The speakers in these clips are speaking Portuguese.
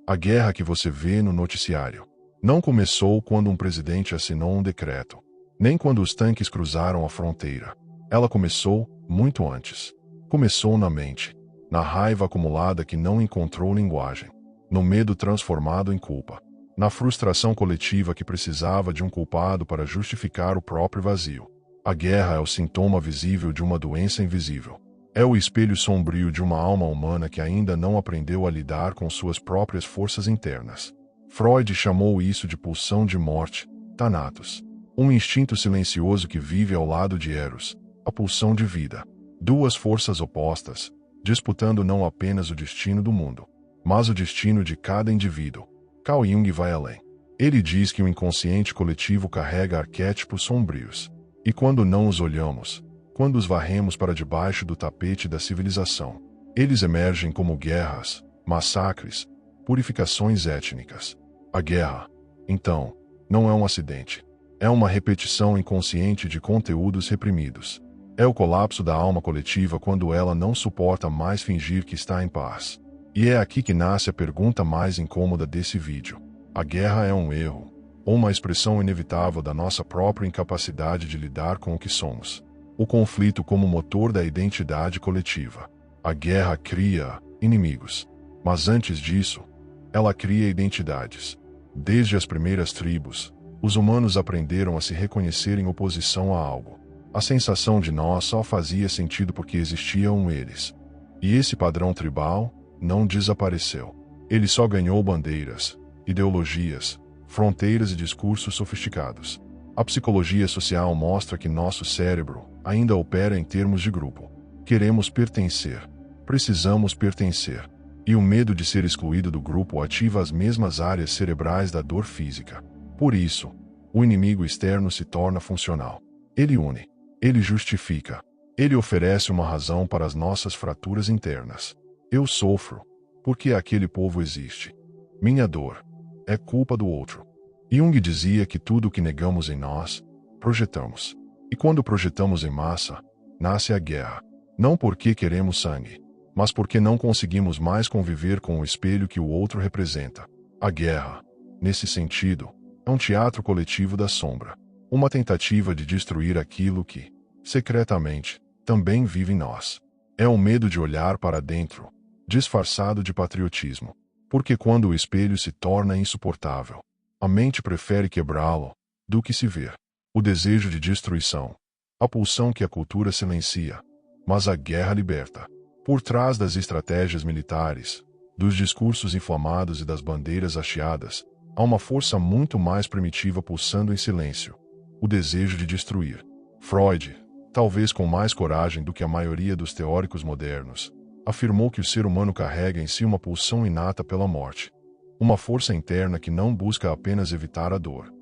A guerra que você vê no noticiário não começou quando um presidente assinou um decreto, nem quando os tanques cruzaram a fronteira. Ela começou muito antes. Começou na mente, na raiva acumulada que não encontrou linguagem, no medo transformado em culpa, na frustração coletiva que precisava de um culpado para justificar o próprio vazio. A guerra é o sintoma visível de uma doença invisível. É o espelho sombrio de uma alma humana que ainda não aprendeu a lidar com suas próprias forças internas. Freud chamou isso de pulsão de morte, Thanatos. Um instinto silencioso que vive ao lado de Eros, a pulsão de vida. Duas forças opostas, disputando não apenas o destino do mundo, mas o destino de cada indivíduo. Carl Jung vai além. Ele diz que o inconsciente coletivo carrega arquétipos sombrios. E quando não os olhamos, quando os varremos para debaixo do tapete da civilização, eles emergem como guerras, massacres, purificações étnicas. A guerra, então, não é um acidente. É uma repetição inconsciente de conteúdos reprimidos. É o colapso da alma coletiva quando ela não suporta mais fingir que está em paz. E é aqui que nasce a pergunta mais incômoda desse vídeo. A guerra é um erro, ou uma expressão inevitável da nossa própria incapacidade de lidar com o que somos? O conflito como motor da identidade coletiva. A guerra cria inimigos. Mas antes disso, ela cria identidades. Desde as primeiras tribos, os humanos aprenderam a se reconhecer em oposição a algo. A sensação de nós só fazia sentido porque existiam eles. E esse padrão tribal não desapareceu. Ele só ganhou bandeiras, ideologias, fronteiras e discursos sofisticados. A psicologia social mostra que nosso cérebro ainda opera em termos de grupo. Queremos pertencer. Precisamos pertencer. E o medo de ser excluído do grupo ativa as mesmas áreas cerebrais da dor física. Por isso, o inimigo externo se torna funcional. Ele une. Ele justifica. Ele oferece uma razão para as nossas fraturas internas. Eu sofro, porque aquele povo existe. Minha dor é culpa do outro. Jung dizia que tudo o que negamos em nós, projetamos. E quando projetamos em massa, nasce a guerra. Não porque queremos sangue, mas porque não conseguimos mais conviver com o espelho que o outro representa. A guerra, nesse sentido, é um teatro coletivo da sombra. Uma tentativa de destruir aquilo que, secretamente, também vive em nós. É o medo de olhar para dentro, disfarçado de patriotismo. Porque quando o espelho se torna insuportável, a mente prefere quebrá-lo do que se ver. O desejo de destruição, a pulsão que a cultura silencia, mas a guerra liberta. Por trás das estratégias militares, dos discursos inflamados e das bandeiras hasteadas, há uma força muito mais primitiva pulsando em silêncio. O desejo de destruir. Freud, talvez com mais coragem do que a maioria dos teóricos modernos, afirmou que o ser humano carrega em si uma pulsão inata pela morte. Uma força interna que não busca apenas evitar a dor,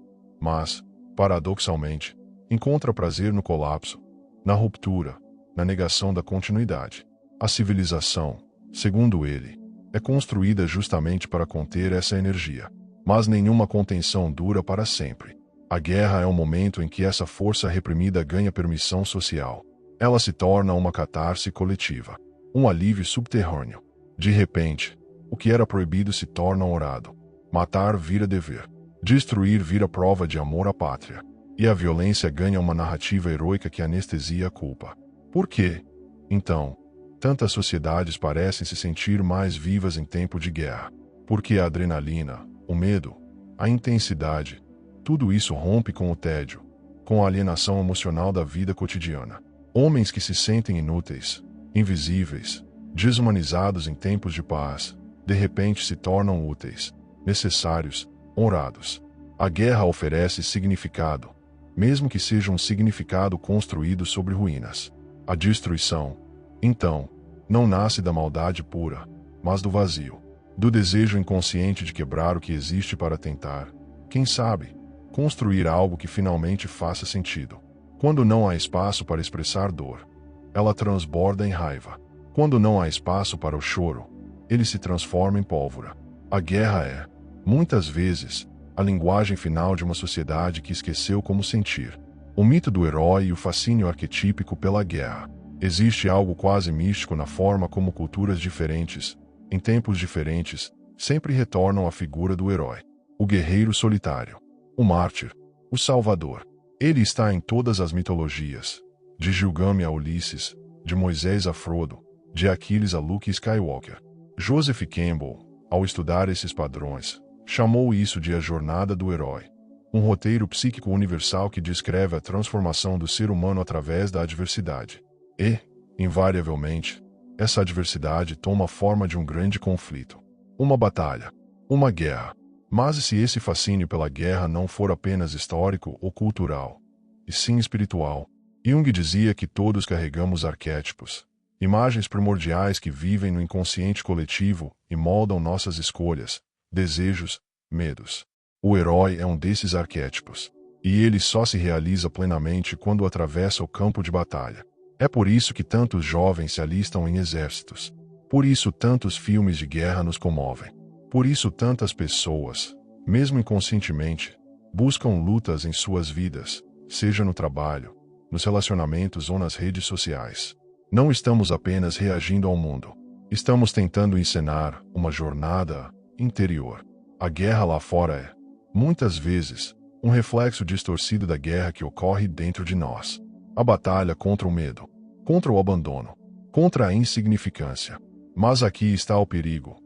mas, paradoxalmente, encontra prazer no colapso, na ruptura, na negação da continuidade. A civilização, segundo ele, é construída justamente para conter essa energia. Mas nenhuma contenção dura para sempre. A guerra é um momento em que essa força reprimida ganha permissão social. Ela se torna uma catarse coletiva. Um alívio subterrâneo. De repente, o que era proibido se torna honrado. Matar vira dever. Destruir vira prova de amor à pátria. E a violência ganha uma narrativa heroica que anestesia a culpa. Por quê, então, tantas sociedades parecem se sentir mais vivas em tempo de guerra? Porque a adrenalina, o medo, a intensidade, tudo isso rompe com o tédio, com a alienação emocional da vida cotidiana. Homens que se sentem inúteis, invisíveis, desumanizados em tempos de paz, de repente se tornam úteis, necessários, honrados. A guerra oferece significado, mesmo que seja um significado construído sobre ruínas. A destruição, então, não nasce da maldade pura, mas do vazio, do desejo inconsciente de quebrar o que existe para tentar, quem sabe, construir algo que finalmente faça sentido. Quando não há espaço para expressar dor, ela transborda em raiva. Quando não há espaço para o choro, ele se transforma em pólvora. A guerra é, muitas vezes, a linguagem final de uma sociedade que esqueceu como sentir. O mito do herói e o fascínio arquetípico pela guerra. Existe algo quase místico na forma como culturas diferentes, em tempos diferentes, sempre retornam à figura do herói. O guerreiro solitário. O mártir. O salvador. Ele está em todas as mitologias. De Gilgamesh a Ulisses, de Moisés a Frodo, de Aquiles a Luke Skywalker. Joseph Campbell, ao estudar esses padrões, chamou isso de a jornada do herói. Um roteiro psíquico universal que descreve a transformação do ser humano através da adversidade. E, invariavelmente, essa adversidade toma a forma de um grande conflito. Uma batalha. Uma guerra. Mas e se esse fascínio pela guerra não for apenas histórico ou cultural, e sim espiritual? Jung dizia que todos carregamos arquétipos, imagens primordiais que vivem no inconsciente coletivo e moldam nossas escolhas, desejos, medos. O herói é um desses arquétipos, e ele só se realiza plenamente quando atravessa o campo de batalha. É por isso que tantos jovens se alistam em exércitos. Por isso tantos filmes de guerra nos comovem. Por isso tantas pessoas, mesmo inconscientemente, buscam lutas em suas vidas, seja no trabalho, nos relacionamentos ou nas redes sociais. Não estamos apenas reagindo ao mundo. Estamos tentando encenar uma jornada interior. A guerra lá fora é, muitas vezes, um reflexo distorcido da guerra que ocorre dentro de nós. A batalha contra o medo, contra o abandono, contra a insignificância. Mas aqui está o perigo.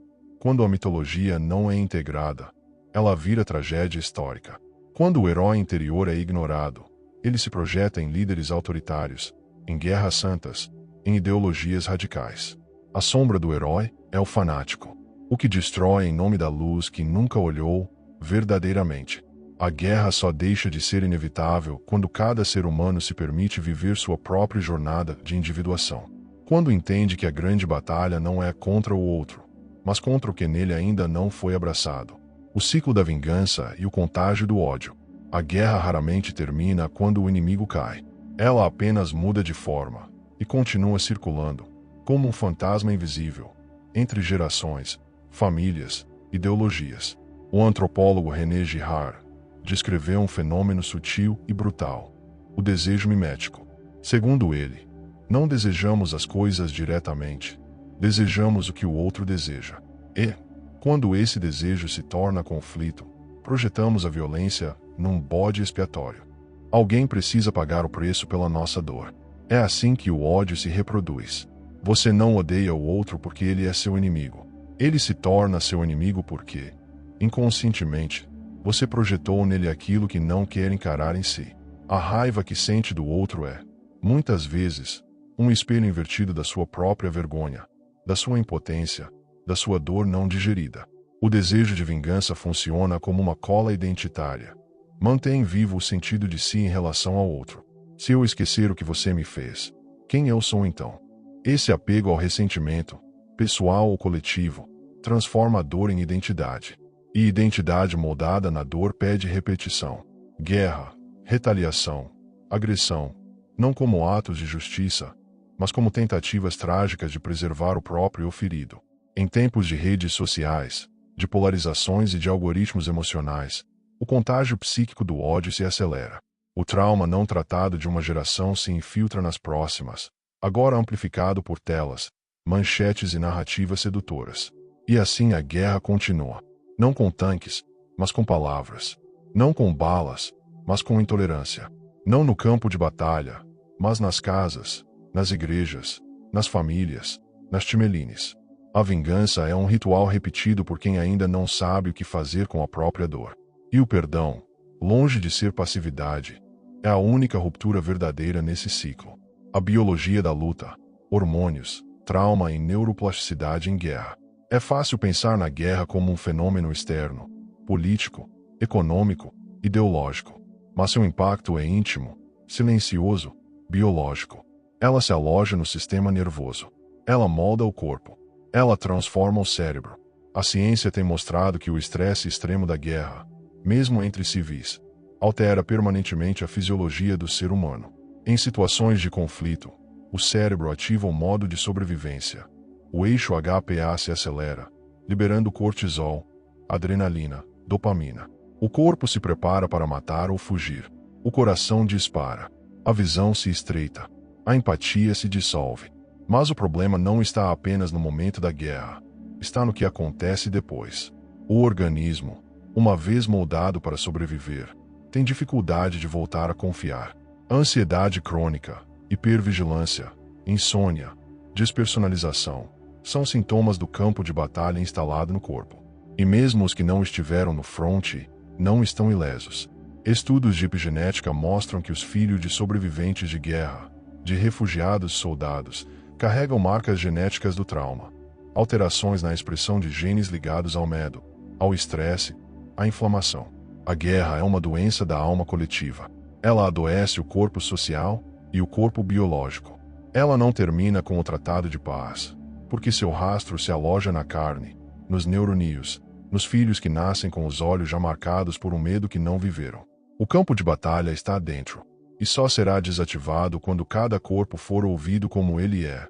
Quando a mitologia não é integrada, ela vira tragédia histórica. Quando o herói interior é ignorado, ele se projeta em líderes autoritários, em guerras santas, em ideologias radicais. A sombra do herói é o fanático, o que destrói em nome da luz que nunca olhou verdadeiramente. A guerra só deixa de ser inevitável quando cada ser humano se permite viver sua própria jornada de individuação. Quando entende que a grande batalha não é contra o outro, mas contra o que nele ainda não foi abraçado. O ciclo da vingança e o contágio do ódio. A guerra raramente termina quando o inimigo cai. Ela apenas muda de forma e continua circulando, como um fantasma invisível, entre gerações, famílias, ideologias. O antropólogo René Girard descreveu um fenômeno sutil e brutal: o desejo mimético. Segundo ele, não desejamos as coisas diretamente, desejamos o que o outro deseja. E, quando esse desejo se torna conflito, projetamos a violência num bode expiatório. Alguém precisa pagar o preço pela nossa dor. É assim que o ódio se reproduz. Você não odeia o outro porque ele é seu inimigo. Ele se torna seu inimigo porque, inconscientemente, você projetou nele aquilo que não quer encarar em si. A raiva que sente do outro é, muitas vezes, um espelho invertido da sua própria vergonha, da sua impotência, da sua dor não digerida. O desejo de vingança funciona como uma cola identitária. Mantém vivo o sentido de si em relação ao outro. Se eu esquecer o que você me fez, quem eu sou então? Esse apego ao ressentimento, pessoal ou coletivo, transforma a dor em identidade. E identidade moldada na dor pede repetição. Guerra, retaliação, agressão, não como atos de justiça, mas como tentativas trágicas de preservar o próprio ferido. Em tempos de redes sociais, de polarizações e de algoritmos emocionais, o contágio psíquico do ódio se acelera. O trauma não tratado de uma geração se infiltra nas próximas, agora amplificado por telas, manchetes e narrativas sedutoras. E assim a guerra continua. Não com tanques, mas com palavras. Não com balas, mas com intolerância. Não no campo de batalha, mas nas casas, nas igrejas, nas famílias, nas timelines. A vingança é um ritual repetido por quem ainda não sabe o que fazer com a própria dor. E o perdão, longe de ser passividade, é a única ruptura verdadeira nesse ciclo. A biologia da luta, hormônios, trauma e neuroplasticidade em guerra. É fácil pensar na guerra como um fenômeno externo, político, econômico, ideológico. Mas seu impacto é íntimo, silencioso, biológico. Ela se aloja no sistema nervoso. Ela molda o corpo. Ela transforma o cérebro. A ciência tem mostrado que o estresse extremo da guerra, mesmo entre civis, altera permanentemente a fisiologia do ser humano. Em situações de conflito, o cérebro ativa o modo de sobrevivência. O eixo HPA se acelera, liberando cortisol, adrenalina, dopamina. O corpo se prepara para matar ou fugir. O coração dispara. A visão se estreita. A empatia se dissolve. Mas o problema não está apenas no momento da guerra. está no que acontece depois. O organismo, uma vez moldado para sobreviver, tem dificuldade de voltar a confiar. Ansiedade crônica, hipervigilância, insônia, despersonalização, são sintomas do campo de batalha instalado no corpo. E mesmo os que não estiveram no fronte, não estão ilesos. Estudos de epigenética mostram que os filhos de sobreviventes de guerra, de refugiados e soldados, carregam marcas genéticas do trauma, alterações na expressão de genes ligados ao medo, ao estresse, à inflamação. A guerra é uma doença da alma coletiva. Ela adoece o corpo social e o corpo biológico. Ela não termina com o tratado de paz, porque seu rastro se aloja na carne, nos neurônios, nos filhos que nascem com os olhos já marcados por um medo que não viveram. O campo de batalha está dentro, e só será desativado quando cada corpo for ouvido como ele é,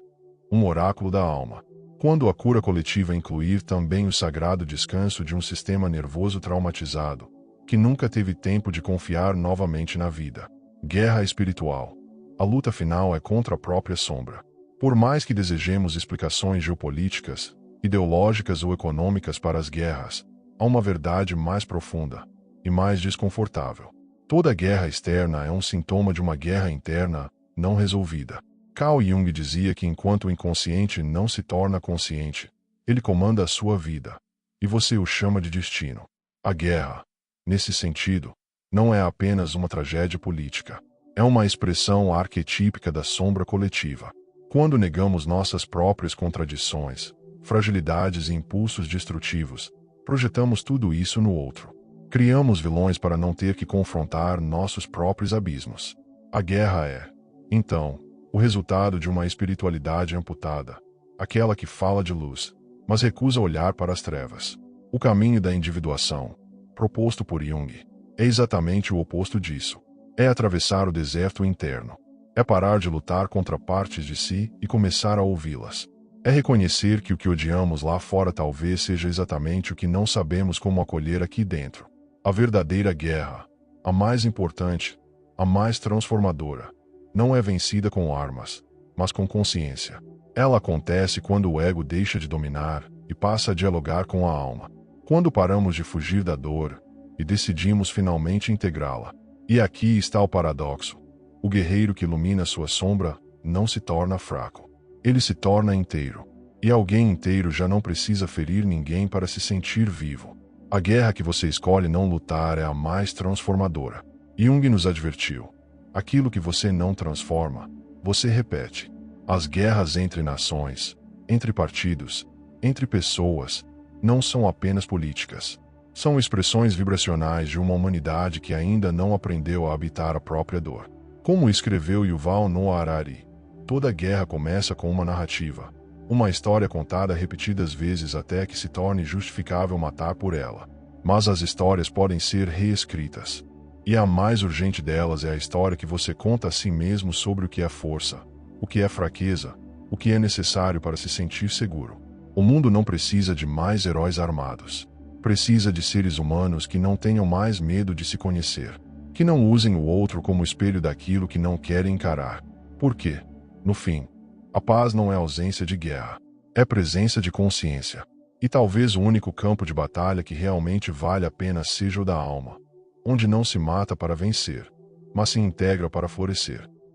um oráculo da alma. Quando a cura coletiva incluir também o sagrado descanso de um sistema nervoso traumatizado, que nunca teve tempo de confiar novamente na vida. Guerra espiritual. A luta final é contra a própria sombra. Por mais que desejemos explicações geopolíticas, ideológicas ou econômicas para as guerras, há uma verdade mais profunda e mais desconfortável. Toda guerra externa é um sintoma de uma guerra interna não resolvida. Carl Jung dizia que enquanto o inconsciente não se torna consciente, ele comanda a sua vida, e você o chama de destino. A guerra, nesse sentido, não é apenas uma tragédia política. É uma expressão arquetípica da sombra coletiva. Quando negamos nossas próprias contradições, fragilidades e impulsos destrutivos, projetamos tudo isso no outro. Criamos vilões para não ter que confrontar nossos próprios abismos. A guerra é, então, o resultado de uma espiritualidade amputada, aquela que fala de luz, mas recusa olhar para as trevas. O caminho da individuação, proposto por Jung, é exatamente o oposto disso. É atravessar o deserto interno. É parar de lutar contra partes de si e começar a ouvi-las. É reconhecer que o que odiamos lá fora talvez seja exatamente o que não sabemos como acolher aqui dentro. A verdadeira guerra, a mais importante, a mais transformadora, não é vencida com armas, mas com consciência. Ela acontece quando o ego deixa de dominar e passa a dialogar com a alma. Quando paramos de fugir da dor e decidimos finalmente integrá-la. E aqui está o paradoxo. O guerreiro que ilumina sua sombra não se torna fraco. Ele se torna inteiro. E alguém inteiro já não precisa ferir ninguém para se sentir vivo. A guerra que você escolhe não lutar é a mais transformadora. Jung nos advertiu. Aquilo que você não transforma, você repete. As guerras entre nações, entre partidos, entre pessoas, não são apenas políticas. São expressões vibracionais de uma humanidade que ainda não aprendeu a habitar a própria dor. Como escreveu Yuval Noah Harari, toda guerra começa com uma narrativa, uma história contada repetidas vezes até que se torne justificável matar por ela. Mas as histórias podem ser reescritas. E a mais urgente delas é a história que você conta a si mesmo sobre o que é força, o que é fraqueza, o que é necessário para se sentir seguro. O mundo não precisa de mais heróis armados. Precisa de seres humanos que não tenham mais medo de se conhecer, que não usem o outro como espelho daquilo que não querem encarar. Porque, no fim, a paz não é ausência de guerra, é presença de consciência. E talvez o único campo de batalha que realmente vale a pena seja o da alma, onde não se mata para vencer, mas se integra para florescer.